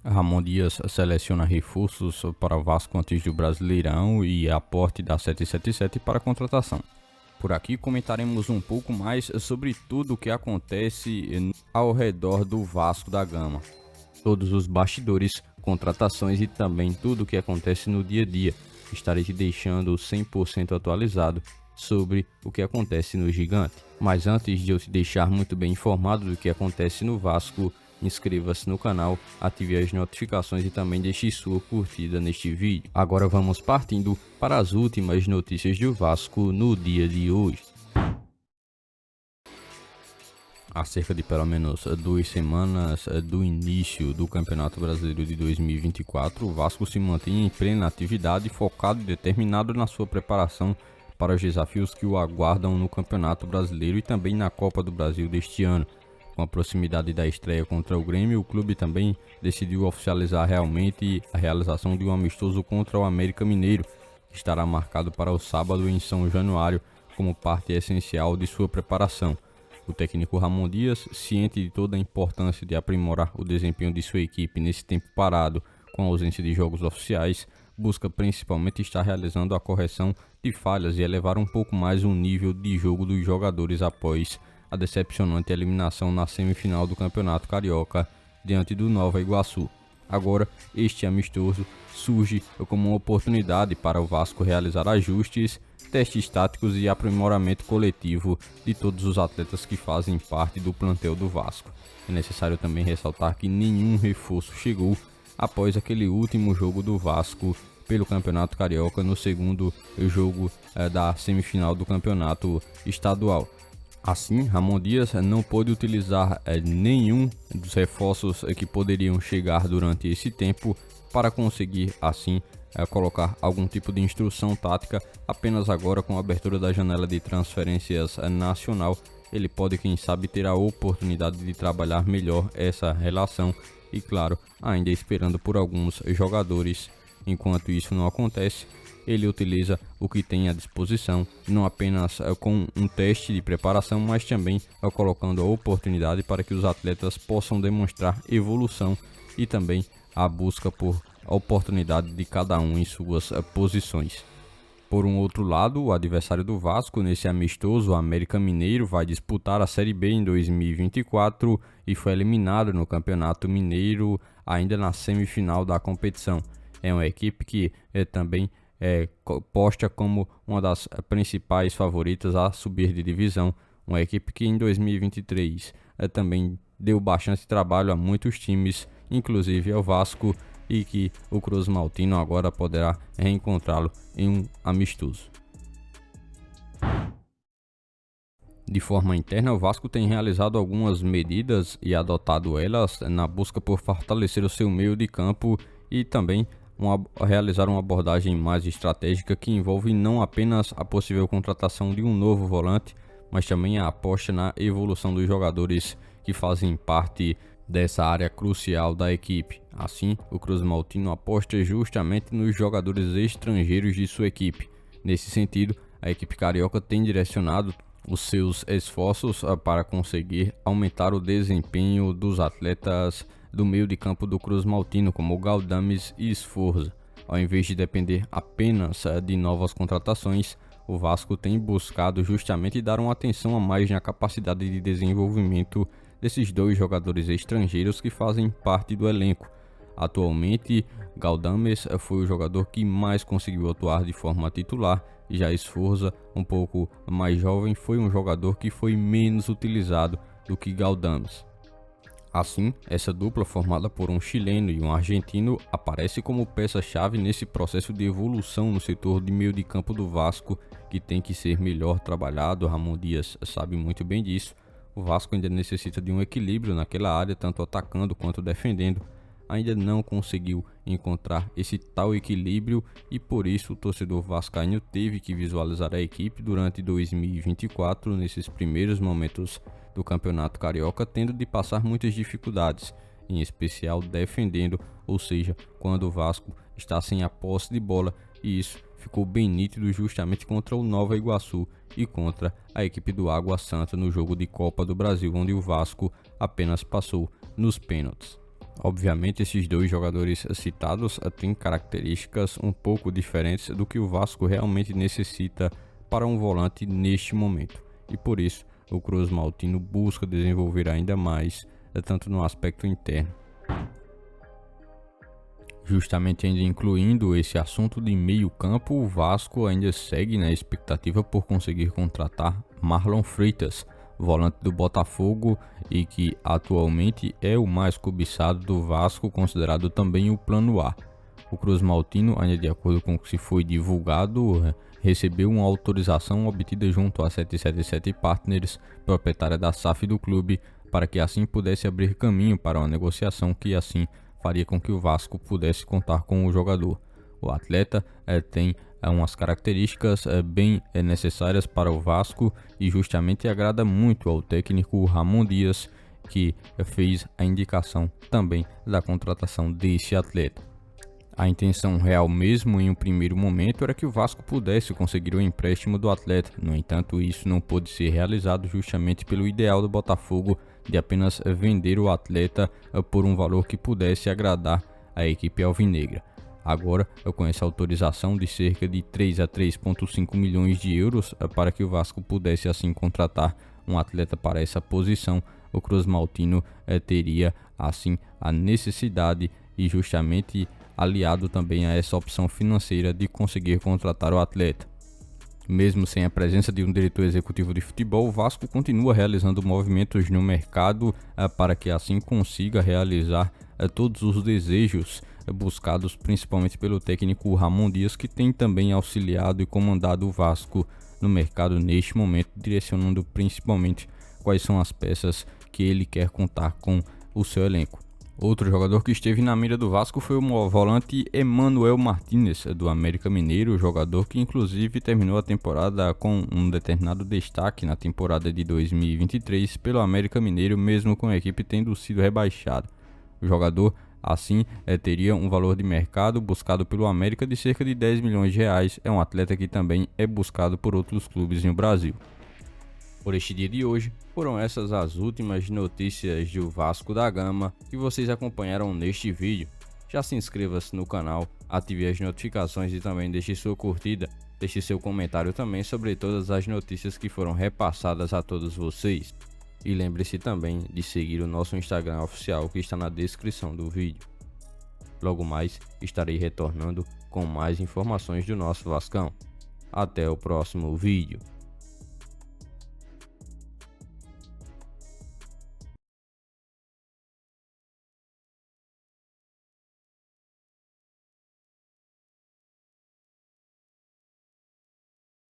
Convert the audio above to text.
Ramon Dias seleciona reforços para Vasco antes do Brasileirão e aporte da 777 para a contratação. Por aqui comentaremos um pouco mais sobre tudo o que acontece ao redor do Vasco da Gama. Todos os bastidores, contratações e também tudo o que acontece no dia a dia. Estarei te deixando 100% atualizado sobre o que acontece no Gigante. Mas antes de eu te deixar muito bem informado do que acontece no Vasco, inscreva-se no canal, ative as notificações e também deixe sua curtida neste vídeo. Agora vamos partindo para as últimas notícias do Vasco no dia de hoje. Há cerca de pelo menos 2 semanas do início do Campeonato Brasileiro de 2024, o Vasco se mantém em plena atividade, focado e determinado na sua preparação para os desafios que o aguardam no Campeonato Brasileiro e também na Copa do Brasil deste ano. Com a proximidade da estreia contra o Grêmio, o clube também decidiu oficializar realmente a realização de um amistoso contra o América Mineiro, que estará marcado para o sábado em São Januário, como parte essencial de sua preparação. O técnico Ramon Dias, ciente de toda a importância de aprimorar o desempenho de sua equipe nesse tempo parado, com a ausência de jogos oficiais, busca principalmente estar realizando a correção de falhas e elevar um pouco mais o nível de jogo dos jogadores após a decepcionante eliminação na semifinal do Campeonato Carioca diante do Nova Iguaçu. Agora, este amistoso surge como uma oportunidade para o Vasco realizar ajustes, testes táticos e aprimoramento coletivo de todos os atletas que fazem parte do plantel do Vasco. É necessário também ressaltar que nenhum reforço chegou após aquele último jogo do Vasco pelo Campeonato Carioca no segundo jogo da semifinal do Campeonato Estadual. Assim, Ramon Dias não pôde utilizar nenhum dos reforços que poderiam chegar durante esse tempo para conseguir, assim, colocar algum tipo de instrução tática. Apenas agora, com a abertura da janela de transferências nacional, ele pode, quem sabe, ter a oportunidade de trabalhar melhor essa relação e, claro, ainda esperando por alguns jogadores. Enquanto isso não acontece, ele utiliza o que tem à disposição, não apenas com um teste de preparação, mas também colocando a oportunidade para que os atletas possam demonstrar evolução e também a busca por a oportunidade de cada um em suas posições. Por um outro lado, o adversário do Vasco nesse amistoso, o América Mineiro, vai disputar a Série B em 2024 e foi eliminado no Campeonato Mineiro ainda na semifinal da competição. É uma equipe que também é posta como uma das principais favoritas a subir de divisão, uma equipe que em 2023 também deu bastante trabalho a muitos times, inclusive ao Vasco, e que o Cruz Maltino agora poderá reencontrá-lo em um amistoso. De forma interna, o Vasco tem realizado algumas medidas e adotado elas na busca por fortalecer o seu meio de campo e também realizar uma abordagem mais estratégica que envolve não apenas a possível contratação de um novo volante, mas também a aposta na evolução dos jogadores que fazem parte dessa área crucial da equipe. Assim, o Cruz Maltino aposta justamente nos jogadores estrangeiros de sua equipe. Nesse sentido, a equipe carioca tem direcionado os seus esforços para conseguir aumentar o desempenho dos atletas do meio de campo do Cruz Maltino, como Galdames e Sforza. Ao invés de depender apenas de novas contratações, o Vasco tem buscado justamente dar uma atenção a mais na capacidade de desenvolvimento desses dois jogadores estrangeiros que fazem parte do elenco. Atualmente, Galdames foi o jogador que mais conseguiu atuar de forma titular, já Sforza, um pouco mais jovem, foi um jogador que foi menos utilizado do que Galdames. Assim, essa dupla formada por um chileno e um argentino aparece como peça-chave nesse processo de evolução no setor de meio de campo do Vasco, que tem que ser melhor trabalhado. Ramon Dias sabe muito bem disso. O Vasco ainda necessita de um equilíbrio naquela área, tanto atacando quanto defendendo. Ainda não conseguiu encontrar esse tal equilíbrio e por isso o torcedor vascaíno teve que visualizar a equipe durante 2024 nesses primeiros momentos do Campeonato Carioca, tendo de passar muitas dificuldades, em especial defendendo, ou seja, quando o Vasco está sem a posse de bola, e isso ficou bem nítido justamente contra o Nova Iguaçu e contra a equipe do Água Santa no jogo de Copa do Brasil, onde o Vasco apenas passou nos pênaltis. Obviamente, esses dois jogadores citados têm características um pouco diferentes do que o Vasco realmente necessita para um volante neste momento, e por isso o Cruz Maltino busca desenvolver ainda mais, tanto no aspecto interno. Justamente ainda incluindo esse assunto de meio campo, o Vasco ainda segue na expectativa por conseguir contratar Marlon Freitas, volante do Botafogo e que atualmente é o mais cobiçado do Vasco, considerado também o plano A. O Cruz Maltino, ainda de acordo com o que se foi divulgado, recebeu uma autorização obtida junto à 777 Partners, proprietária da SAF do clube, para que assim pudesse abrir caminho para uma negociação que assim faria com que o Vasco pudesse contar com o jogador. O atleta tem umas características bem necessárias para o Vasco e justamente agrada muito ao técnico Ramon Dias, que fez a indicação também da contratação desse atleta. A intenção real mesmo em um primeiro momento era que o Vasco pudesse conseguir o empréstimo do atleta, no entanto isso não pôde ser realizado justamente pelo ideal do Botafogo de apenas vender o atleta por um valor que pudesse agradar a equipe alvinegra. Agora, com essa autorização de cerca de 3 a 3,5 milhões de euros para que o Vasco pudesse assim contratar um atleta para essa posição, o Cruz Maltino teria assim a necessidade e justamente aliado também a essa opção financeira de conseguir contratar o atleta. Mesmo sem a presença de um diretor executivo de futebol, o Vasco continua realizando movimentos no mercado para que assim consiga realizar todos os desejos buscados principalmente pelo técnico Ramon Dias, que tem também auxiliado e comandado o Vasco no mercado neste momento, direcionando principalmente quais são as peças que ele quer contar com o seu elenco. Outro jogador que esteve na mira do Vasco foi o volante Emanuel Martinez, do América Mineiro, jogador que inclusive terminou a temporada com um determinado destaque na temporada de 2023 pelo América Mineiro, mesmo com a equipe tendo sido rebaixada. O jogador, assim, teria um valor de mercado buscado pelo América de cerca de 10 milhões de reais. É um atleta que também é buscado por outros clubes no Brasil. Por este dia de hoje, foram essas as últimas notícias do Vasco da Gama que vocês acompanharam neste vídeo. Já se inscreva-se no canal, ative as notificações e também deixe sua curtida. Deixe seu comentário também sobre todas as notícias que foram repassadas a todos vocês. E lembre-se também de seguir o nosso Instagram oficial que está na descrição do vídeo. Logo mais estarei retornando com mais informações do nosso Vascão. Até o próximo vídeo.